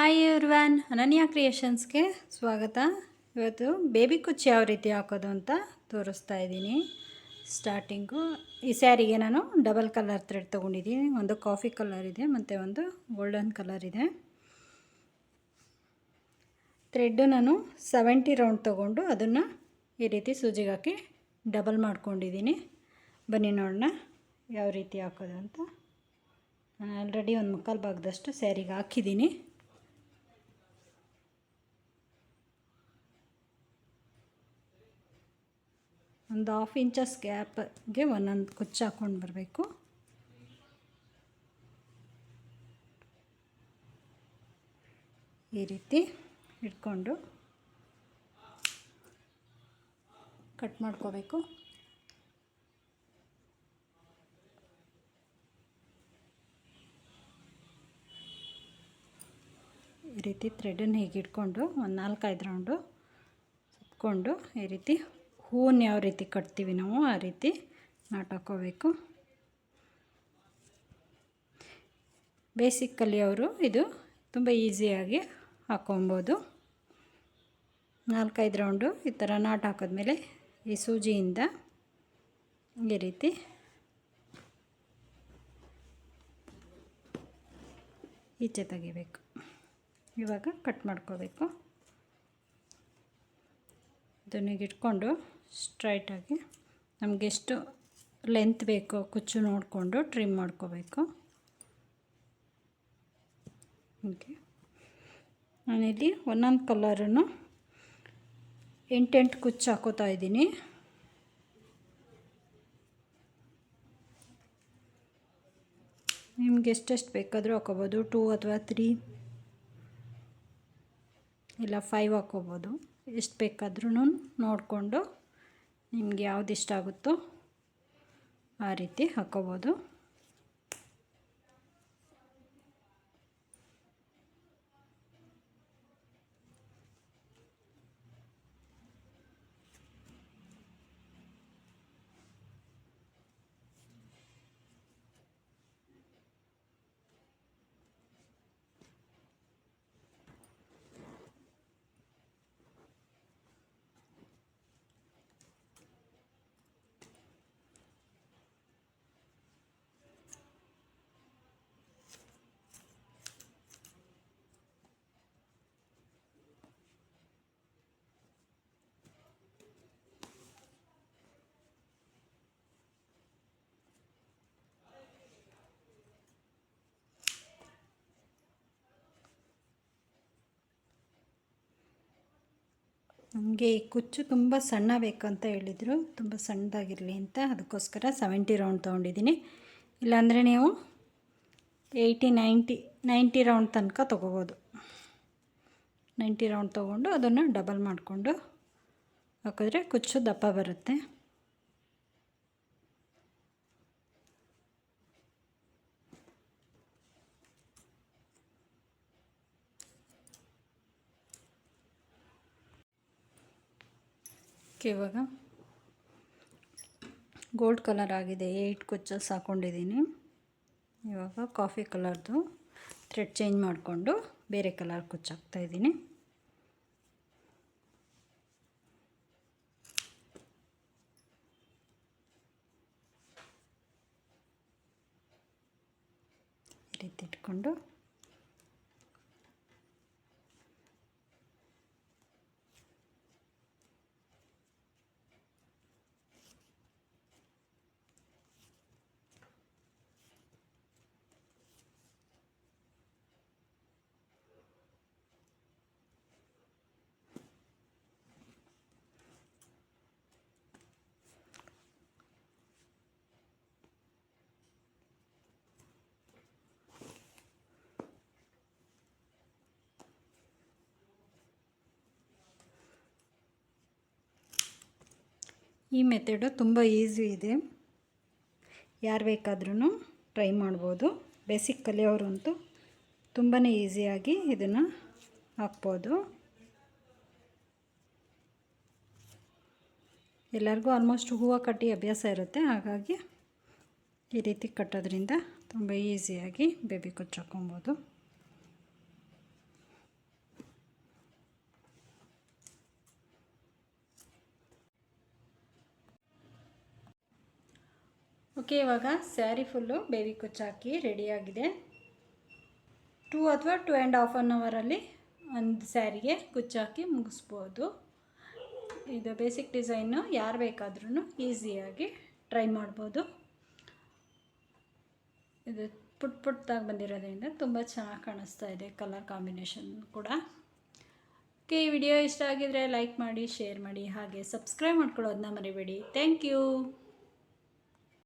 Hi everyone, ಅನನ್ಯ ಕ್ರಿಯೇಷನ್ಸ್ಗೆ ಸ್ವಾಗತ. ಇವತ್ತು ಬೇಬಿ ಕುಚ್ಚು ಯಾವ ರೀತಿ ಹಾಕೋದು ಅಂತ ತೋರಿಸ್ತಾ ಇದ್ದೀನಿ. ಸ್ಟಾರ್ಟಿಂಗು ಈ ಸ್ಯಾರಿಗೆ ನಾನು ಡಬಲ್ ಕಲರ್ ಥ್ರೆಡ್ ತೊಗೊಂಡಿದ್ದೀನಿ. ಒಂದು ಕಾಫಿ ಕಲರ್ ಇದೆ ಮತ್ತು ಒಂದು ಗೋಲ್ಡನ್ ಕಲರ್ ಇದೆ. ಥ್ರೆಡ್ಡು ನಾನು 70 ರೌಂಡ್ ತೊಗೊಂಡು ಅದನ್ನು ಈ ರೀತಿ ಸೂಜಿಗೆ ಹಾಕಿ ಡಬಲ್ ಮಾಡ್ಕೊಂಡಿದ್ದೀನಿ. ಬನ್ನಿ ನೋಡೋಣ ಯಾವ ರೀತಿ ಹಾಕೋದು ಅಂತ. ನಾನು ಆಲ್ರೆಡಿ ಒಂದು ಮುಕ್ಕಾಲು ಭಾಗದಷ್ಟು ಸ್ಯಾರಿಗೆ ಹಾಕಿದ್ದೀನಿ. ಒಂದು 1/2 ಇಂಚಸ್ ಗ್ಯಾಪ್ಗೆ ಒಂದೊಂದು ಕುಚ್ಚು ಹಾಕ್ಕೊಂಡು ಬರಬೇಕು. ಈ ರೀತಿ ಇಟ್ಕೊಂಡು ಕಟ್ ಮಾಡ್ಕೋಬೇಕು. ಈ ರೀತಿ ಥ್ರೆಡನ್ನು ಹೀಗೆ ಇಟ್ಕೊಂಡು ಒಂದು 4-5 ರೌಂಡು ಸುತ್ಕೊಂಡು ಈ ರೀತಿ ಹೂವನ್ನು ಯಾವ ರೀತಿ ಕಟ್ತೀವಿ ನಾವು ಆ ರೀತಿ ನಾಟ್ ಹಾಕ್ಕೋಬೇಕು. ಬೇಸಿಕ್ ಕಲಿಯೋರು ಇದು ತುಂಬ ಈಸಿಯಾಗಿ ಹಾಕ್ಕೊಬೋದು. 4-5 ರೌಂಡು ಈ ಥರ ನಾಟ್ ಹಾಕಿದ್ಮೇಲೆ ಈ ಸೂಜಿಯಿಂದ ಈ ರೀತಿ ಈಚೆ ತೆಗಿಬೇಕು. ಇವಾಗ ಕಟ್ ಮಾಡ್ಕೋಬೇಕು. ಇದನ್ನ ಇಟ್ಕೊಂಡು ಸ್ಟ್ರೈಟಾಗಿ ನಮಗೆಷ್ಟು ಲೆಂತ್ ಬೇಕೋ ಕುಚ್ಚು ನೋಡಿಕೊಂಡು ಟ್ರಿಮ್ ಮಾಡ್ಕೋಬೇಕು. ಓಕೆ, ನಾನಿಲ್ಲಿ ಒಂದೊಂದು ಕಲರನ್ನು 8 ಕುಚ್ಚು ಹಾಕೋತಾ ಇದ್ದೀನಿ. ನಿಮ್ಗೆ ಎಷ್ಟೆಷ್ಟು ಬೇಕಾದರೂ ಹಾಕೋಬೋದು. 2 ಅಥವಾ 3 ಇಲ್ಲ 5 ಹಾಕೋಬೋದು. ಎಷ್ಟು ಬೇಕಾದ್ರೂ ನೋಡಿಕೊಂಡು ನಿಮಗೆ ಯಾವ್ದು ಇಷ್ಟ ಆಗುತ್ತೋ ಆ ರೀತಿ ಹಾಕ್ಕೋಬೋದು. ನಮಗೆ ಈ ಕುಚ್ಚು ತುಂಬ ಸಣ್ಣ ಬೇಕಂತ ಹೇಳಿದರು, ತುಂಬ ಸಣ್ಣದಾಗಿರಲಿ ಅಂತ. ಅದಕ್ಕೋಸ್ಕರ 70 ರೌಂಡ್ ತೊಗೊಂಡಿದ್ದೀನಿ. ಇಲ್ಲಾಂದರೆ ನೀವು 80-90 ರೌಂಡ್ ತನಕ ತೊಗೋಬೋದು. 90 ರೌಂಡ್ ತೊಗೊಂಡು ಅದನ್ನು ಡಬಲ್ ಮಾಡಿಕೊಂಡು ಹಾಕಿದ್ರೆ ಕುಚ್ಚು ದಪ್ಪ ಬರುತ್ತೆ. ಇವಾಗ ಗೋಲ್ಡ್ ಕಲರ್ ಆಗಿದೆ. 8 ಕುಚ್ಚಸ್ ಹಾಕ್ಕೊಂಡಿದ್ದೀನಿ. ಇವಾಗ ಕಾಫಿ ಕಲರ್ದು ಥ್ರೆಡ್ ಚೇಂಜ್ ಮಾಡಿಕೊಂಡು ಬೇರೆ ಕಲರ್ ಕುಚ್ಚು ಹಾಕ್ತಾಯಿದ್ದೀನಿ. ಈ ರೀತಿ ಇಟ್ಕೊಂಡು ಈ ಮೆಥಡು ತುಂಬ ಈಸಿ ಇದೆ. ಯಾರು ಬೇಕಾದ್ರೂ ಟ್ರೈ ಮಾಡ್ಬೋದು. ಬೇಸಿಕ್ ಕಲಿಯೋರಂತೂ ತುಂಬಾ ಈಸಿಯಾಗಿ ಇದನ್ನು ಹಾಕ್ಬೋದು. ಎಲ್ಲರಿಗೂ ಆಲ್ಮೋಸ್ಟ್ ಹೂವು ಕಟ್ಟಿ ಅಭ್ಯಾಸ ಇರುತ್ತೆ. ಹಾಗಾಗಿ ಈ ರೀತಿ ಕಟ್ಟೋದ್ರಿಂದ ತುಂಬ ಈಸಿಯಾಗಿ ಬೇಬಿ ಕುಚ್ಚು ಹಾಕ್ಕೊಬೋದು. ಓಕೆ, ಇವಾಗ ಸ್ಯಾರಿ ಫುಲ್ಲು ಬೇಬಿ ಕುಚ್ಚು ಹಾಕಿ ರೆಡಿಯಾಗಿದೆ. 2 ಅಥವಾ 2.5 ಅವರಲ್ಲಿ ಒಂದು ಸ್ಯಾರಿಗೆ ಕುಚ್ಚು ಹಾಕಿ ಮುಗಿಸ್ಬೋದು. ಇದು ಬೇಸಿಕ್ ಡಿಸೈನು, ಯಾರು ಬೇಕಾದ್ರೂ ಈಸಿಯಾಗಿ ಟ್ರೈ ಮಾಡ್ಬೋದು. ಇದು ಪುಟ್ಟದಾಗಿ ಬಂದಿರೋದ್ರಿಂದ ತುಂಬ ಚೆನ್ನಾಗಿ ಕಾಣಿಸ್ತಾ ಇದೆ, ಕಲರ್ ಕಾಂಬಿನೇಷನ್ ಕೂಡ. ಓಕೆ, ಈ ವಿಡಿಯೋ ಇಷ್ಟ ಆಗಿದರೆ ಲೈಕ್ ಮಾಡಿ, ಶೇರ್ ಮಾಡಿ, ಹಾಗೆ ಸಬ್ಸ್ಕ್ರೈಬ್ ಮಾಡ್ಕೊಳ್ಳೋದನ್ನ ಮರಿಬೇಡಿ. Thank you.